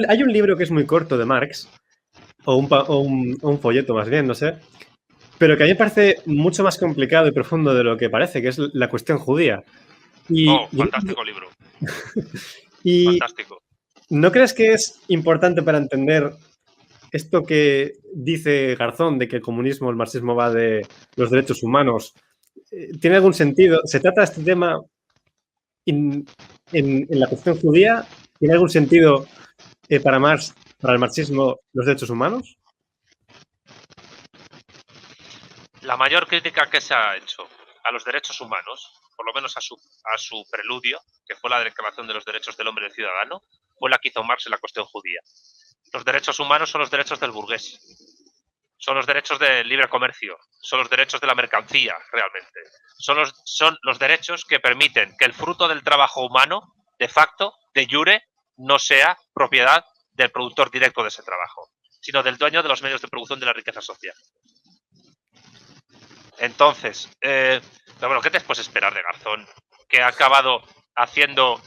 hay un libro que es muy corto de Marx, o un folleto más bien, no sé, pero que a mí me parece mucho más complicado y profundo de lo que parece, que es la cuestión judía. Fantástico libro. Y Fantástico. ¿no crees que es importante para entender esto que dice Garzón de que el comunismo, el marxismo va de los derechos humanos? ¿Tiene algún sentido? ¿Se trata este tema en la cuestión judía? ¿Tiene algún sentido para Marx, para el marxismo, los derechos humanos? La mayor crítica que se ha hecho a los derechos humanos, por lo menos a su preludio, que fue la Declaración de los Derechos del Hombre y del Ciudadano, fue la que hizo Marx en la cuestión judía. Los derechos humanos son los derechos del burgués, son los derechos del libre comercio, son los derechos de la mercancía, realmente. Son los derechos que permiten que el fruto del trabajo humano, de facto, de jure, no sea propiedad del productor directo de ese trabajo, sino del dueño de los medios de producción de la riqueza social. Entonces, pero bueno, ¿qué te puedes esperar de Garzón? Que ha acabado haciendo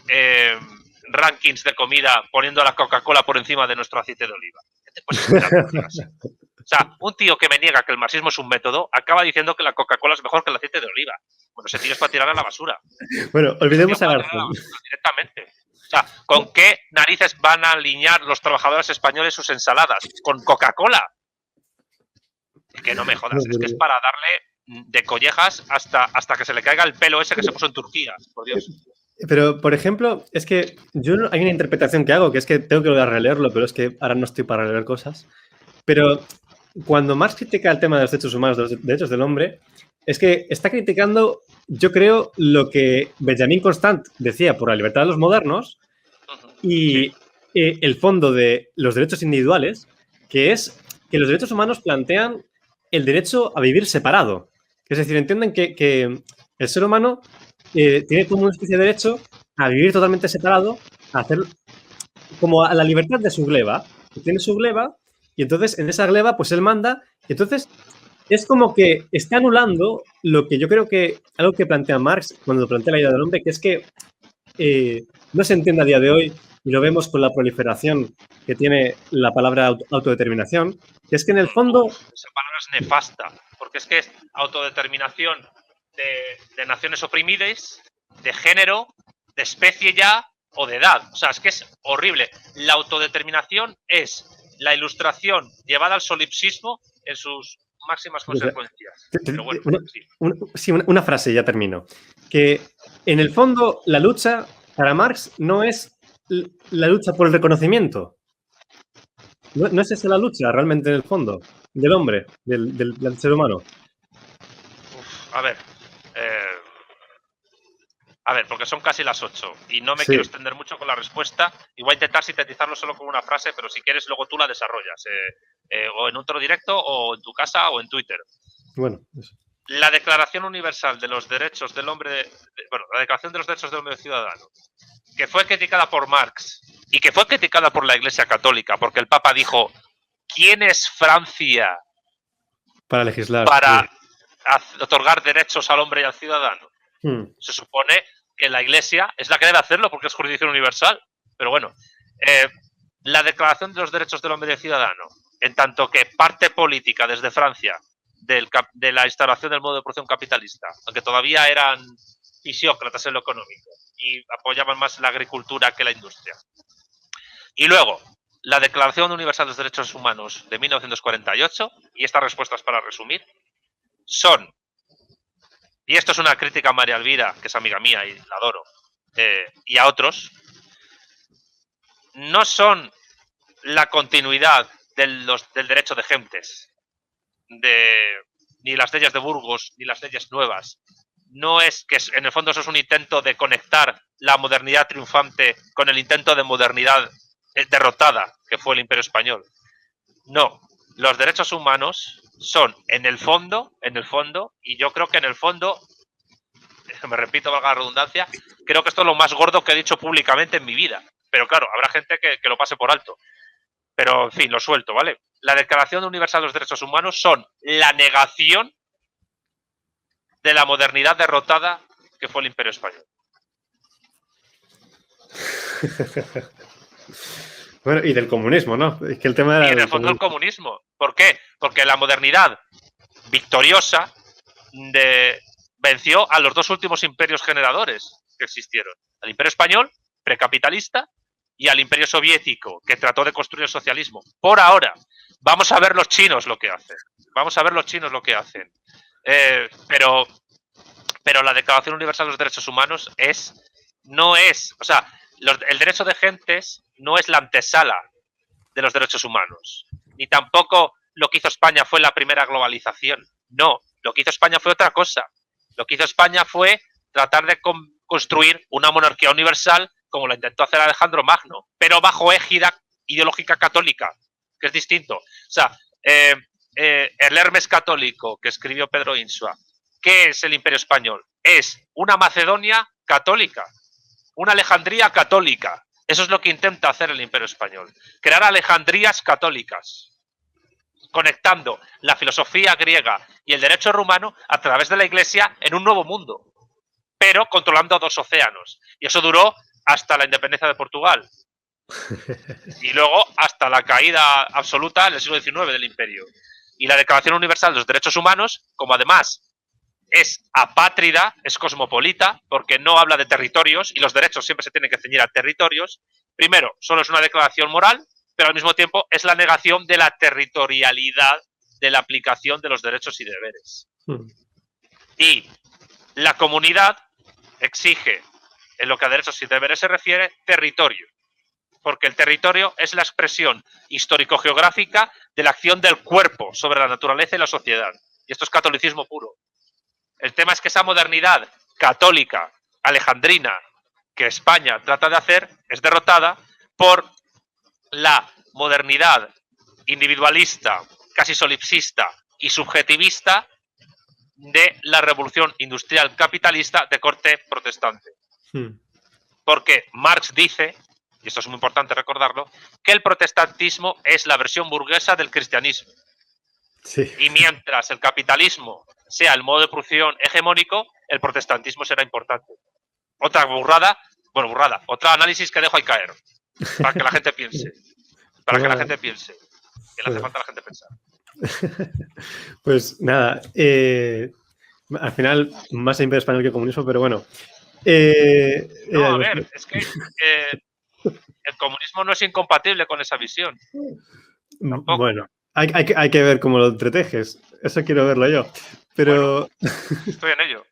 rankings de comida poniendo la Coca-Cola por encima de nuestro aceite de oliva. ¿Qué te puedes esperar de un tío así? O sea, un tío que me niega que el marxismo es un método acaba diciendo que la Coca-Cola es mejor que el aceite de oliva. Bueno, ese tío es para tirar a la basura. Bueno, olvidemos a Garzón. Directamente. O sea, ¿con qué narices van a alinear los trabajadores españoles sus ensaladas? ¿Con Coca-Cola? Es que no me jodas, es que es para darle de collejas hasta que se le caiga el pelo ese que se puso en Turquía, por Dios. Pero, por ejemplo, es que hay una interpretación que hago, que es que tengo que volver a releerlo, pero es que ahora no estoy para releer cosas. Pero cuando Marx critica el tema de los derechos humanos, de los derechos del hombre, es que está criticando, yo creo, lo que Benjamin Constant decía por la libertad de los modernos y el fondo de los derechos individuales, que es que los derechos humanos plantean el derecho a vivir separado. Es decir, entienden que el ser humano tiene como una especie de derecho a vivir totalmente separado, a hacer como a la libertad de su gleba. Tiene su gleba y entonces en esa gleba pues él manda y entonces es como que está anulando lo que yo creo que algo que plantea Marx cuando plantea la idea del hombre, que es que no se entiende a día de hoy y lo vemos con la proliferación que tiene la palabra autodeterminación, que es que en el fondo... Esa palabra es nefasta, porque es que es autodeterminación de naciones oprimidas, de género, de especie ya o de edad. O sea, es que es horrible. La autodeterminación es la ilustración llevada al solipsismo en sus máximas consecuencias. Pero bueno, una frase, ya termino. Que en el fondo la lucha para Marx no es la lucha por el reconocimiento. No es esa la lucha realmente en el fondo del hombre, del ser humano. A ver, porque son casi las 8 y no me quiero extender mucho con la respuesta y voy a intentar sintetizarlo solo con una frase, pero si quieres luego tú la desarrollas, o en otro directo, o en tu casa, o en Twitter. Bueno, eso. La Declaración Universal de los Derechos del Hombre, la Declaración de los Derechos del Hombre y del Ciudadano, que fue criticada por Marx y que fue criticada por la Iglesia Católica, porque el Papa dijo, ¿quién es Francia para legislar, para otorgar derechos al hombre y al ciudadano? Se supone que la Iglesia es la que debe hacerlo porque es jurisdicción universal. Pero bueno, la Declaración de los Derechos del Hombre y del Ciudadano, en tanto que parte política desde Francia de la instauración del modo de producción capitalista, aunque todavía eran fisiócratas en lo económico y apoyaban más la agricultura que la industria. Y luego, la Declaración Universal de los Derechos Humanos de 1948, y estas respuestas para resumir, son, y esto es una crítica a María Elvira, que es amiga mía y la adoro, y a otros, no son la continuidad del derecho de gentes, ni las leyes de Burgos, ni las leyes nuevas. No es que en el fondo eso es un intento de conectar la modernidad triunfante con el intento de modernidad derrotada, que fue el Imperio Español. No, los derechos humanos son, en el fondo, y yo creo que en el fondo, me repito, valga la redundancia, creo que esto es lo más gordo que he dicho públicamente en mi vida. Pero claro, habrá gente que lo pase por alto. Pero, en fin, lo suelto, ¿vale? La Declaración Universal de los Derechos Humanos son la negación de la modernidad derrotada que fue el Imperio Español. Bueno, y del comunismo, ¿no? Es que el tema era Y en el fondo el comunismo. ¿Por qué? Porque la modernidad victoriosa venció a los dos últimos imperios generadores que existieron. Al Imperio Español, precapitalista, y al Imperio Soviético, que trató de construir el socialismo. Por ahora, vamos a ver los chinos lo que hacen. Vamos a ver los chinos lo que hacen. Pero la Declaración Universal de los Derechos Humanos no es, o sea, el derecho de gentes no es la antesala de los derechos humanos. Ni tampoco lo que hizo España fue la primera globalización. No, lo que hizo España fue otra cosa. Lo que hizo España fue tratar de construir una monarquía universal como la intentó hacer Alejandro Magno, pero bajo égida ideológica católica, que es distinto. O sea, el Hermes católico que escribió Pedro Insua, ¿qué es el Imperio Español? Es una Macedonia católica, una Alejandría católica. Eso es lo que intenta hacer el Imperio Español. Crear Alejandrías católicas, conectando la filosofía griega y el derecho rumano a través de la Iglesia en un nuevo mundo, pero controlando dos océanos. Y eso duró hasta la independencia de Portugal. Y luego hasta la caída absoluta en el siglo XIX del Imperio. Y la Declaración Universal de los Derechos Humanos, como además es apátrida, es cosmopolita, porque no habla de territorios y los derechos siempre se tienen que ceñir a territorios. Primero, solo es una declaración moral, pero al mismo tiempo es la negación de la territorialidad de la aplicación de los derechos y deberes. Y la comunidad exige, en lo que a derechos y deberes se refiere, territorio. Porque el territorio es la expresión histórico-geográfica de la acción del cuerpo sobre la naturaleza y la sociedad. Y esto es catolicismo puro. El tema es que esa modernidad católica, alejandrina, que España trata de hacer, es derrotada por la modernidad individualista, casi solipsista y subjetivista de la revolución industrial capitalista de corte protestante. Porque Marx dice, y esto es muy importante recordarlo, que el protestantismo es la versión burguesa del cristianismo. Sí. Y mientras el capitalismo sea el modo de producción hegemónico, el protestantismo será importante. Otra burrada, otro análisis que dejo ahí caer, para que la gente piense. Para que la gente piense. Que le hace falta a la gente pensar. Pues nada, al final más Imperio Español que comunismo, pero bueno. No, a ver, es que el comunismo no es incompatible con esa visión. Tampoco. Bueno, hay que ver cómo lo entretejes. Eso quiero verlo yo. Pero... Bueno, estoy en ello.